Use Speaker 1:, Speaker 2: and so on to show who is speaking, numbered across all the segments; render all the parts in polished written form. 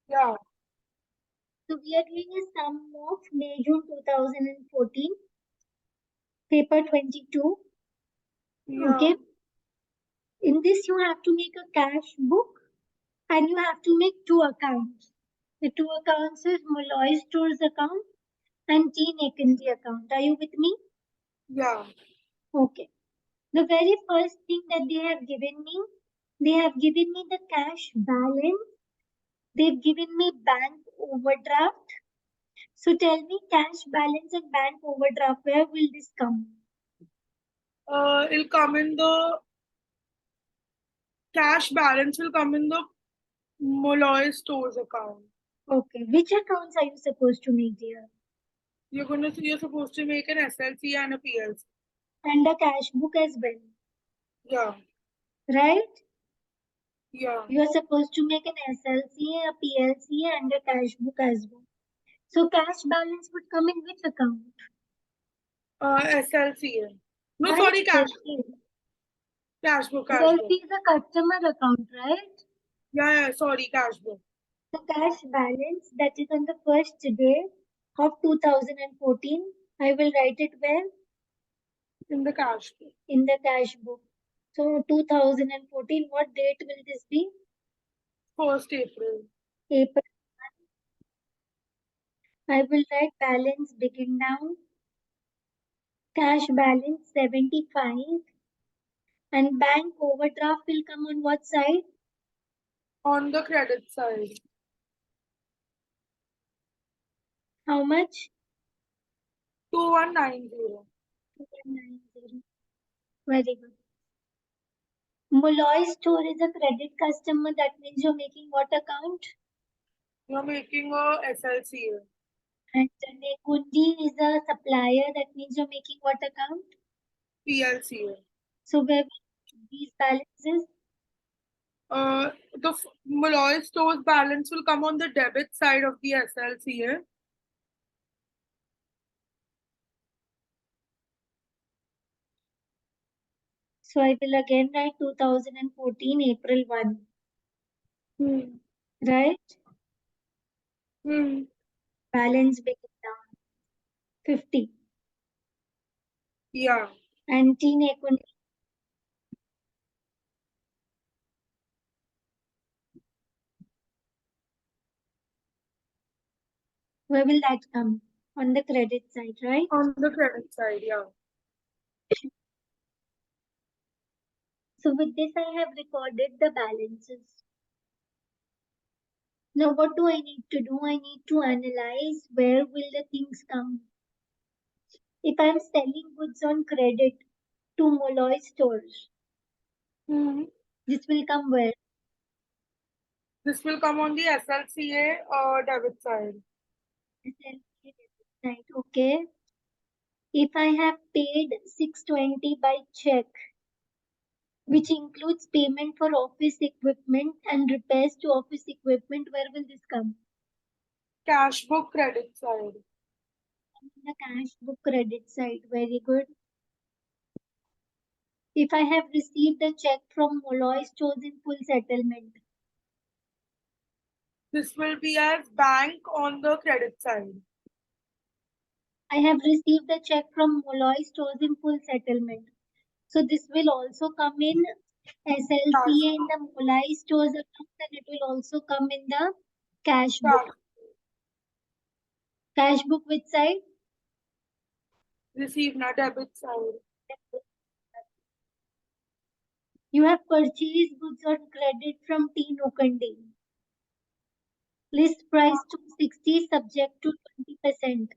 Speaker 1: Yeah.
Speaker 2: So we are doing a sum of May-June 2014, paper 22.
Speaker 1: Yeah.
Speaker 2: Okay. In this, you have to make a cash book and you have to make two accounts. The two accounts is Molloy Stores account and Teen Akendi account. Are you with me?
Speaker 1: Yeah.
Speaker 2: Okay. The very first thing that they have given me the cash balance. They've given me bank overdraft. So tell me cash balance and bank overdraft, where will this come?
Speaker 1: It'll come in the cash balance will come in the Molloy Stores account.
Speaker 2: Okay, which accounts are you supposed to make, dear?
Speaker 1: You're supposed to make an SLC and a PLC.
Speaker 2: And a cash book as well,
Speaker 1: Yeah.
Speaker 2: right?
Speaker 1: Yeah.
Speaker 2: You are supposed to make an SLC, a PLC, and a cash book as well. So cash balance would come in which account?
Speaker 1: SLCA. No,
Speaker 2: Why
Speaker 1: sorry,
Speaker 2: SLC?
Speaker 1: cash book, cash book.
Speaker 2: SLC is a customer account, right?
Speaker 1: Yeah, sorry, cash book.
Speaker 2: The cash balance that is on the first day of 2014, I will write it where?
Speaker 1: In the cash book.
Speaker 2: In the cash book. So 2014, what date will this be?
Speaker 1: 1st April.
Speaker 2: April. I will write balance begin now. Cash balance 75 and bank overdraft will come on what side?
Speaker 1: On the credit side.
Speaker 2: How much?
Speaker 1: 2190.
Speaker 2: 2190. Very good. Molloy store is a credit customer. That means you're making what account?
Speaker 1: You're making a SLCA.
Speaker 2: And Nekundi is a supplier. That means you're making what account?
Speaker 1: PLCA.
Speaker 2: So where will these balances?
Speaker 1: The Molloy Stores balance will come on the debit side of the SLCA.
Speaker 2: So I will again write 2014 April 1. Right? Balance begin down 50.
Speaker 1: Yeah.
Speaker 2: And Teen Ekundi. Where will that come? On the credit side, right?
Speaker 1: On the credit side, yeah.
Speaker 2: So with this, I have recorded the balances. Now, what do I need to do? I need to analyze where will the things come. If I'm selling goods on credit to Molloy stores, this will come where?
Speaker 1: This will come on the SLCA debit side.
Speaker 2: Right, okay. If I have paid 620 by check, which includes payment for office equipment and repairs to office equipment, where will this come?
Speaker 1: Cash book credit side.
Speaker 2: The cash book credit side. Very good. If I have received a check from Molloy stores in full settlement,
Speaker 1: This will be as bank on the credit side.
Speaker 2: I have received a check from Molloy stores in full settlement. So this will also come in SLCA in the Molloy stores account and it will also come in the cash book. Cash book which side?
Speaker 1: Receive na debit side.
Speaker 2: You have purchased goods on credit from T. Nokandi. List price 260 subject to 20%.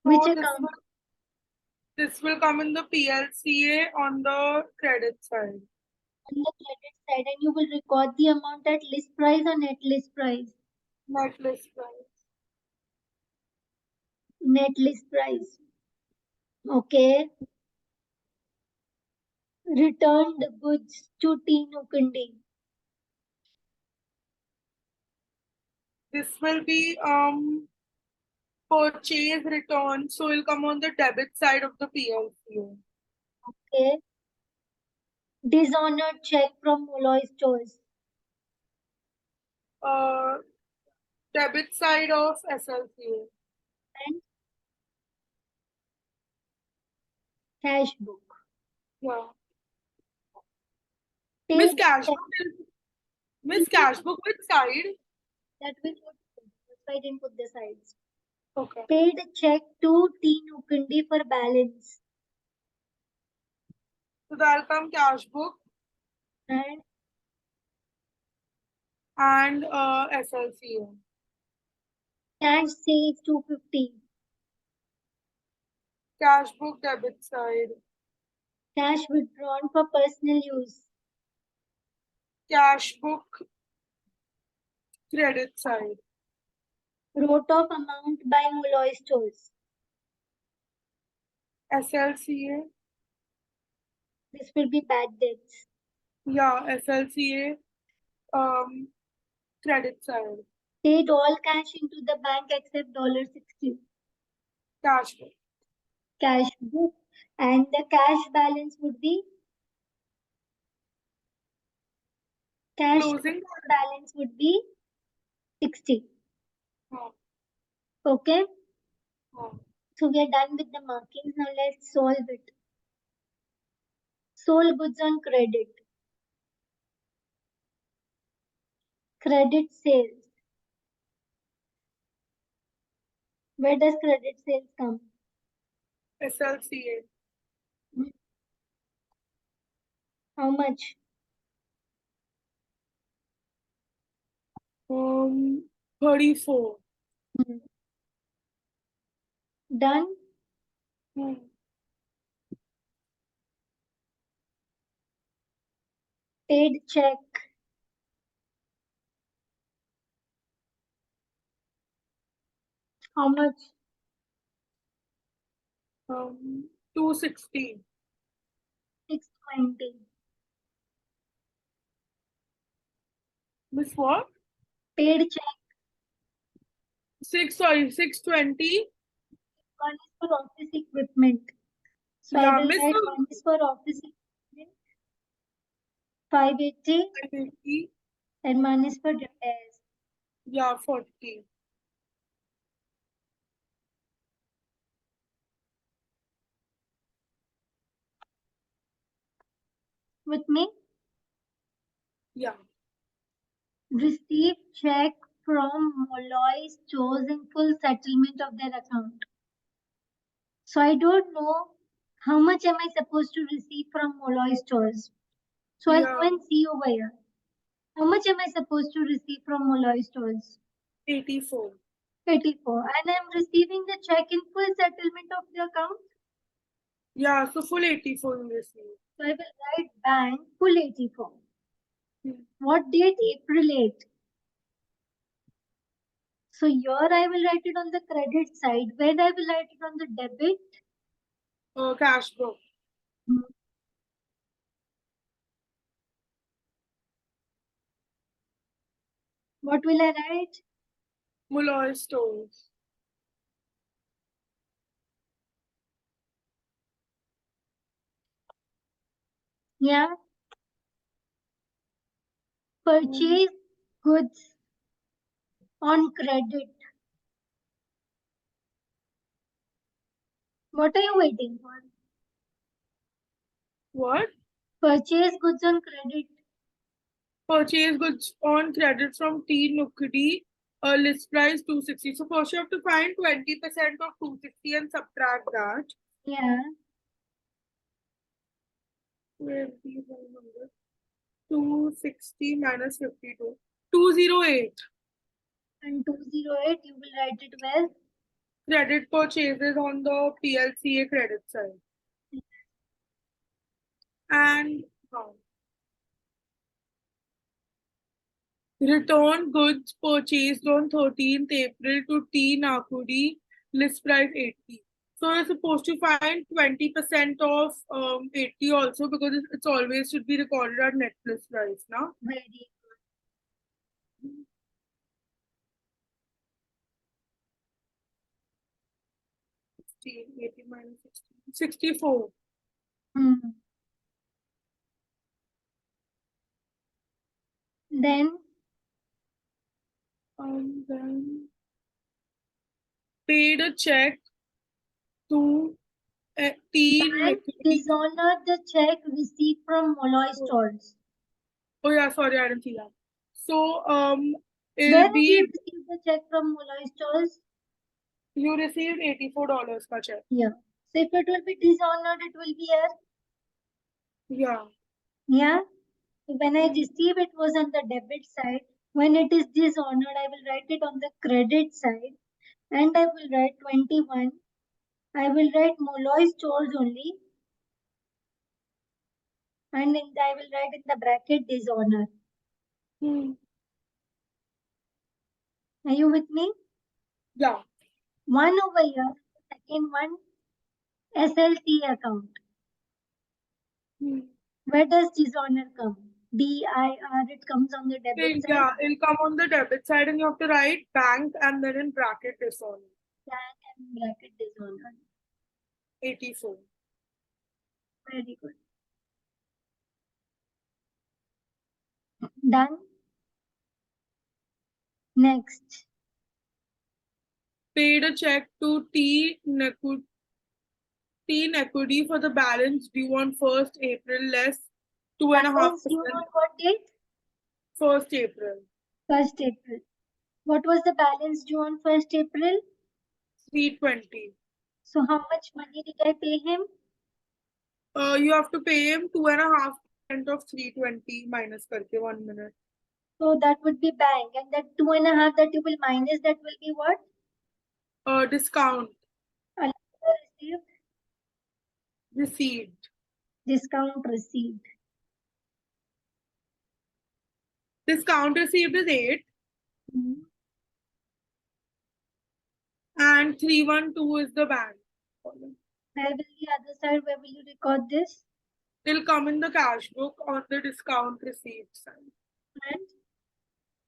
Speaker 2: Which
Speaker 1: So
Speaker 2: account?
Speaker 1: this will come in the PLCA on the credit side.
Speaker 2: On the credit side, and you will record the amount at list price or net list price?
Speaker 1: Net list price.
Speaker 2: Net list price. Okay. Returned goods to T. Nokandi.
Speaker 1: This will be purchase return, so it will come on the debit side of the PLCA.
Speaker 2: Okay. Dishonored check from Molloy stores.
Speaker 1: Debit side of SLCA.
Speaker 2: And cash book.
Speaker 1: Yeah. Miss
Speaker 2: Paid check.
Speaker 1: Cashbook Miss Cashbook, which side?
Speaker 2: That will put. That's why I didn't put the sides.
Speaker 1: Okay.
Speaker 2: Paid check to T Nukundi for balance.
Speaker 1: So that'll come Cashbook
Speaker 2: And
Speaker 1: and SLCA.
Speaker 2: cash sales 250.
Speaker 1: Cashbook debit side.
Speaker 2: Cash withdrawn for personal use.
Speaker 1: Cashbook credit side.
Speaker 2: Wrote off amount by Molloy stores.
Speaker 1: SLCA.
Speaker 2: This will be bad debts.
Speaker 1: Yeah, SLCA credit side.
Speaker 2: Paid all cash into the bank except $60.
Speaker 1: Cashbook.
Speaker 2: Cash book. And the cash balance would be cash
Speaker 1: Closing.
Speaker 2: balance would be 60.
Speaker 1: Oh,
Speaker 2: Okay.
Speaker 1: oh.
Speaker 2: So we are done with the markings. Now let's solve it. Sold goods on credit. Credit sales. Where does credit sales come?
Speaker 1: SLCA.
Speaker 2: How much?
Speaker 1: 34.
Speaker 2: Hmm. Done.
Speaker 1: Hmm.
Speaker 2: Paid check. How much?
Speaker 1: 260.
Speaker 2: 620.
Speaker 1: Miss what?
Speaker 2: Paid check.
Speaker 1: 620.
Speaker 2: One is for office equipment. So I
Speaker 1: Yeah,
Speaker 2: will
Speaker 1: Miss
Speaker 2: write one is for office equipment, 580,
Speaker 1: 50.
Speaker 2: and one is for repairs.
Speaker 1: Yeah, 40.
Speaker 2: With me?
Speaker 1: Yeah.
Speaker 2: Receive check from Molloy stores in full settlement of their account. So I don't know how much am I supposed to receive from Molloy stores. So I'll go
Speaker 1: Yeah.
Speaker 2: and see over here. How much am I supposed to receive from Molloy stores?
Speaker 1: 84.
Speaker 2: 84. And I'm receiving the check in full settlement of the account.
Speaker 1: Yeah, so full 84 you receive.
Speaker 2: So I will write bank full 84.
Speaker 1: Hmm.
Speaker 2: What date? April 8. So here I will write it on the credit side. When I will write it on the debit?
Speaker 1: Cash book.
Speaker 2: What will I write?
Speaker 1: Molloy stores.
Speaker 2: Yeah. Purchase goods on credit. What are you waiting for?
Speaker 1: What?
Speaker 2: Purchase goods on credit.
Speaker 1: Purchase goods on credit from T Nukdi. List price 260. So first you have to find 20% of 260 and subtract that.
Speaker 2: Yeah.
Speaker 1: 260 minus 52. 208.
Speaker 2: And 208, you will write it where?
Speaker 1: Credit purchases on the PLCA credit side. And return goods purchased on 13th April to T Nakudi, list price 80. So you're supposed to find 20% of 80 also because it's always should be recorded at net list price now.
Speaker 2: Very
Speaker 1: 16, 80 minus 16. 64.
Speaker 2: good. Then
Speaker 1: Then paid a check to T
Speaker 2: Bank dishonored the check received from Molloy stores.
Speaker 1: Oh yeah, sorry, I didn't see that. So
Speaker 2: Where
Speaker 1: it'll
Speaker 2: did you
Speaker 1: be
Speaker 2: receive the check from Molloy stores?
Speaker 1: you received $84 ka check.
Speaker 2: Yeah. So if it will be dishonored, it will be here.
Speaker 1: Yeah.
Speaker 2: Yeah. So when I receive it was on the debit side. When it is dishonored, I will write it on the credit side. And I will write 21. I will write Molloy stores only. And I will write in the bracket dishonor.
Speaker 1: Hmm.
Speaker 2: Are you with me?
Speaker 1: Yeah.
Speaker 2: One over here, second one, SLT account.
Speaker 1: Hmm.
Speaker 2: Where does dishonor come? DIR, it comes on the debit side.
Speaker 1: Yeah, it'll come on the debit side and you have to write bank and then in bracket dishonor.
Speaker 2: Bank and bracket dishonor.
Speaker 1: 84.
Speaker 2: Very good. Done. Next.
Speaker 1: Paid a check to T Equity for the balance due on 1st April less 2.5%.
Speaker 2: Balance due on what date?
Speaker 1: 1st April.
Speaker 2: 1st April. What was the balance due on 1st April?
Speaker 1: 320.
Speaker 2: So how much money did I pay him?
Speaker 1: You have to pay him 2.5% of 320 minus karke 1 minute.
Speaker 2: So that would be bank. And that 2.5 that you will minus, that will be what?
Speaker 1: Discount
Speaker 2: Received.
Speaker 1: received.
Speaker 2: Discount received.
Speaker 1: Discount received is 8
Speaker 2: Hmm.
Speaker 1: and 312 is the bank.
Speaker 2: Where will the other side, where will you record this?
Speaker 1: It'll come in the cash book on the discount received side.
Speaker 2: And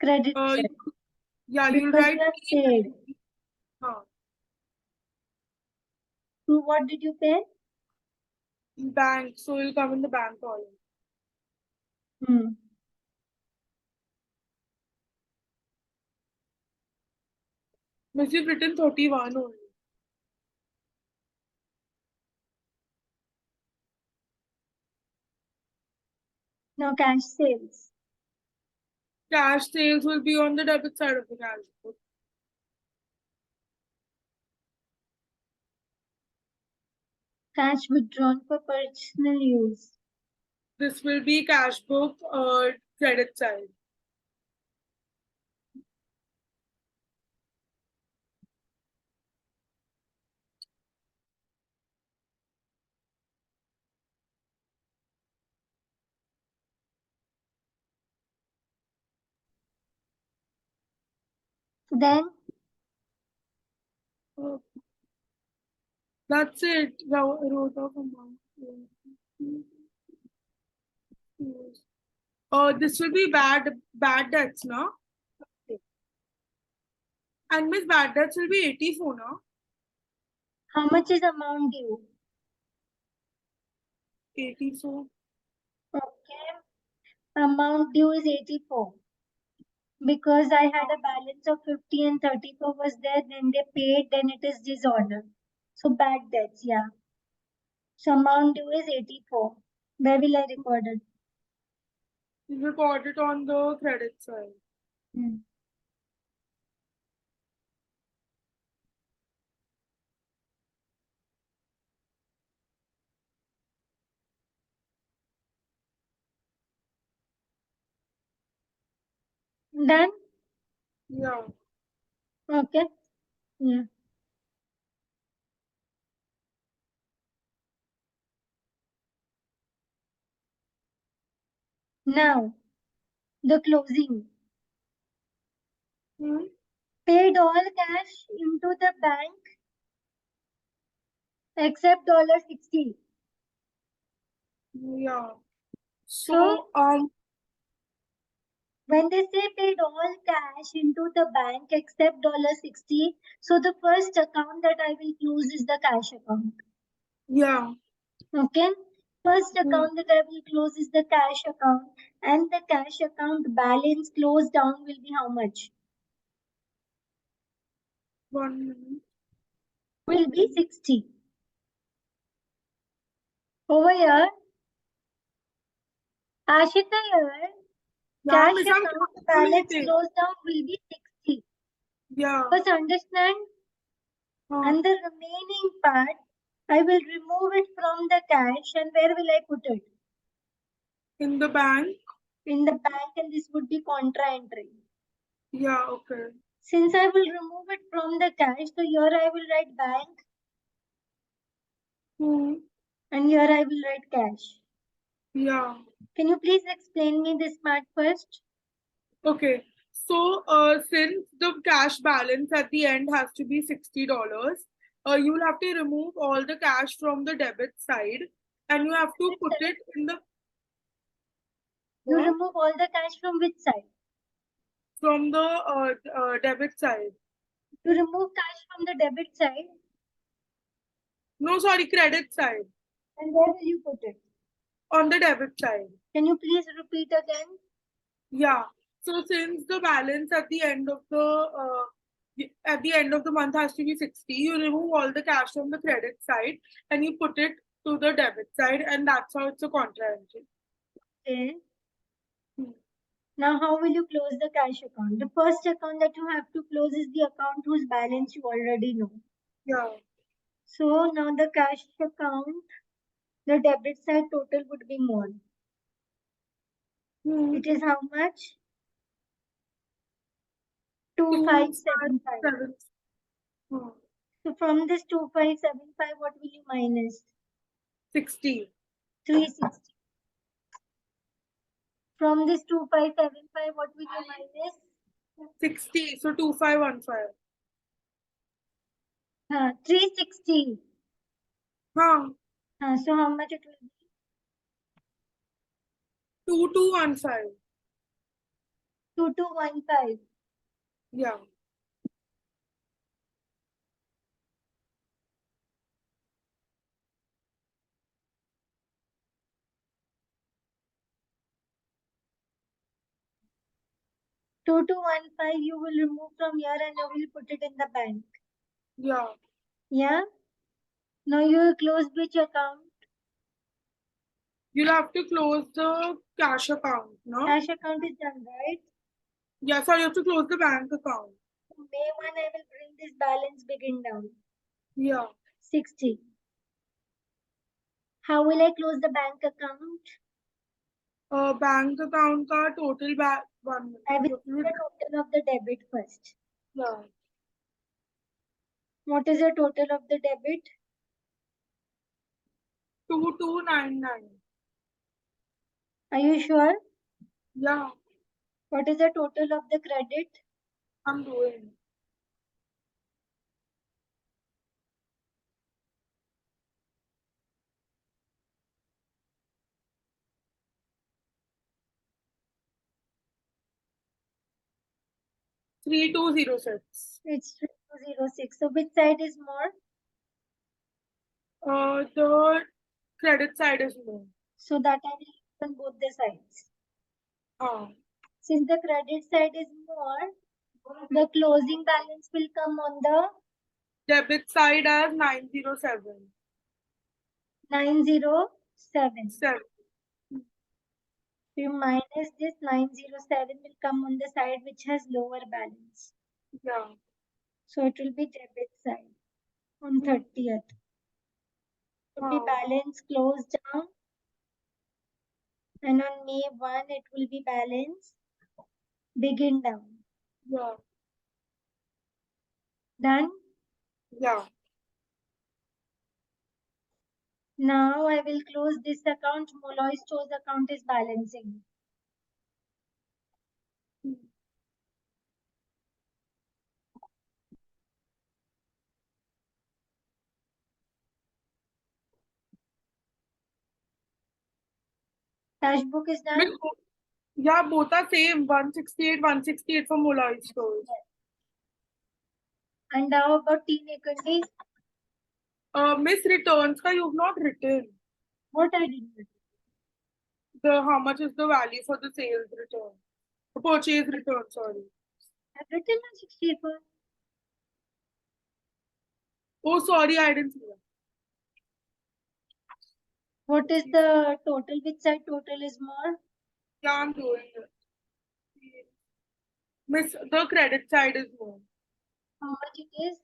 Speaker 2: credit side.
Speaker 1: Yeah, you'll
Speaker 2: Because
Speaker 1: write
Speaker 2: you have paid. So what did you pay?
Speaker 1: Bank, so it'll come in the bank column.
Speaker 2: Hmm.
Speaker 1: But you've written 31 only.
Speaker 2: Now cash sales.
Speaker 1: Cash sales will be on the debit side of the cash book.
Speaker 2: Cash withdrawn for personal use.
Speaker 1: This will be cash book credit side.
Speaker 2: Then
Speaker 1: That's it. Wrote off amount. This will be bad debts, no? And Miss bad debts will be 84, no?
Speaker 2: how much is amount due?
Speaker 1: 84.
Speaker 2: Okay. Amount due is 84. Because I had a balance of 50 and 34 was there, then they paid, then it is dishonor. So bad debts, yeah. So amount due is 84. Where will I record it?
Speaker 1: You record it on the credit side.
Speaker 2: Hmm. Done?
Speaker 1: Yeah.
Speaker 2: Okay. Yeah. Now, the closing.
Speaker 1: Hmm?
Speaker 2: Paid all cash into the bank except $60.
Speaker 1: Yeah.
Speaker 2: So,
Speaker 1: So,
Speaker 2: when they say paid all cash into the bank except $60, so the first account that I will close is the cash account.
Speaker 1: yeah.
Speaker 2: Okay. First account that I will close is the cash account, and the cash account balance closed down will be how much?
Speaker 1: 1 minute.
Speaker 2: will be 60. Over here, Ashita here,
Speaker 1: Yeah,
Speaker 2: cash
Speaker 1: Miss, I'm
Speaker 2: account balance
Speaker 1: calculating.
Speaker 2: closed down will be 60.
Speaker 1: Yeah.
Speaker 2: First understand, and the remaining part, I will remove it from the cash, and where will I put it?
Speaker 1: In the bank.
Speaker 2: In the bank, and this would be contra entry.
Speaker 1: Yeah, okay.
Speaker 2: Since I will remove it from the cash, so here I will write bank, and here I will write cash.
Speaker 1: Yeah.
Speaker 2: Can you please explain me this part first?
Speaker 1: Okay. So, since the cash balance at the end has to be $60, you will have to remove all the cash from the debit side, and you have to put it in the
Speaker 2: You
Speaker 1: what?
Speaker 2: remove all the cash from which side?
Speaker 1: From the debit side.
Speaker 2: You remove cash from the debit side,
Speaker 1: No, sorry, credit side.
Speaker 2: and where will you put it?
Speaker 1: On the debit side.
Speaker 2: Can you please repeat again?
Speaker 1: Yeah. So since the balance at the end of the month has to be 60, you remove all the cash from the credit side and you put it to the debit side, and that's how it's a contra entry.
Speaker 2: Okay.
Speaker 1: Hmm.
Speaker 2: Now, how will you close the cash account? The first account that you have to close is the account whose balance you already know.
Speaker 1: Yeah.
Speaker 2: So now the cash account, the debit side total would be more.
Speaker 1: Hmm.
Speaker 2: It is how much? 2575.
Speaker 1: 2575. Hmm.
Speaker 2: So from this 2575, what will you minus?
Speaker 1: 60.
Speaker 2: 360. From this 2575, what will you minus?
Speaker 1: 60. So 2515.
Speaker 2: 360.
Speaker 1: Huh.
Speaker 2: So how much it will be?
Speaker 1: 2215.
Speaker 2: 2215.
Speaker 1: Yeah.
Speaker 2: Two two one five you will remove from here and you will put it in the bank.
Speaker 1: Yeah.
Speaker 2: Yeah. Now you will close which account?
Speaker 1: You'll have to close the cash account, no?
Speaker 2: Cash account is done, right?
Speaker 1: Yeah, sorry, you have to close the bank account.
Speaker 2: May 1 I will bring this balance begin down.
Speaker 1: Yeah.
Speaker 2: 60. How will I close the bank account?
Speaker 1: Bank account का total 1
Speaker 2: I will
Speaker 1: minute.
Speaker 2: put the total of the debit first.
Speaker 1: Yeah.
Speaker 2: What is the total of the debit?
Speaker 1: 2299.
Speaker 2: Are you sure?
Speaker 1: Yeah,
Speaker 2: What is the total of the credit?
Speaker 1: I'm doing. $3206.
Speaker 2: It's 206. So which side is more?
Speaker 1: The credit side is more.
Speaker 2: So that I will use on both the sides.
Speaker 1: Uh,
Speaker 2: Since the credit side is more, the closing balance will come on the
Speaker 1: Debit side as 907.
Speaker 2: 907.
Speaker 1: 7.
Speaker 2: You minus this 907 will come on the side which has lower balance.
Speaker 1: Yeah.
Speaker 2: So it will be debit side on 30th. It will be balance closed down, and on May 1 it will be balance begin down.
Speaker 1: Yeah.
Speaker 2: Done?
Speaker 1: Yeah.
Speaker 2: Now I will close this account. Molloy Store's account is balancing. Cash book is done.
Speaker 1: Yeah, both are same. 168 for Molloy stores.
Speaker 2: And now about teen equity.
Speaker 1: Miss returns ka you've not written.
Speaker 2: What I did.
Speaker 1: How much is the value for the sales return? The purchase return, sorry.
Speaker 2: I've written on 64.
Speaker 1: Oh, sorry, I didn't see that.
Speaker 2: What is the total? Which side total is more?
Speaker 1: Yeah, I'm doing it. Miss, the credit side is more.
Speaker 2: How much it is?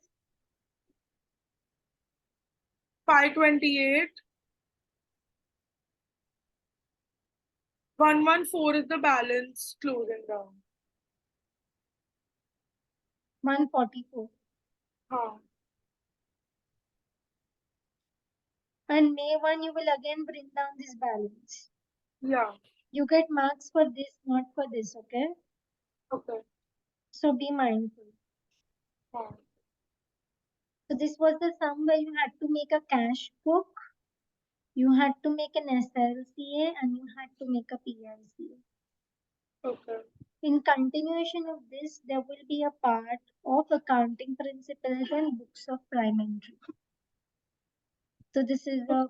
Speaker 1: 528. 114 is the balance closing down.
Speaker 2: 144.
Speaker 1: Huh.
Speaker 2: And May 1, you will again bring down this balance.
Speaker 1: Yeah.
Speaker 2: You get marks for this, not for this, okay?
Speaker 1: Okay.
Speaker 2: So be mindful.
Speaker 1: Huh.
Speaker 2: So this was the sum where you had to make a cash book, you had to make an SLCA, and you had to make a PLCA.
Speaker 1: Okay.
Speaker 2: In continuation of this, there will be a part of accounting principles and books of prime entry. So this is a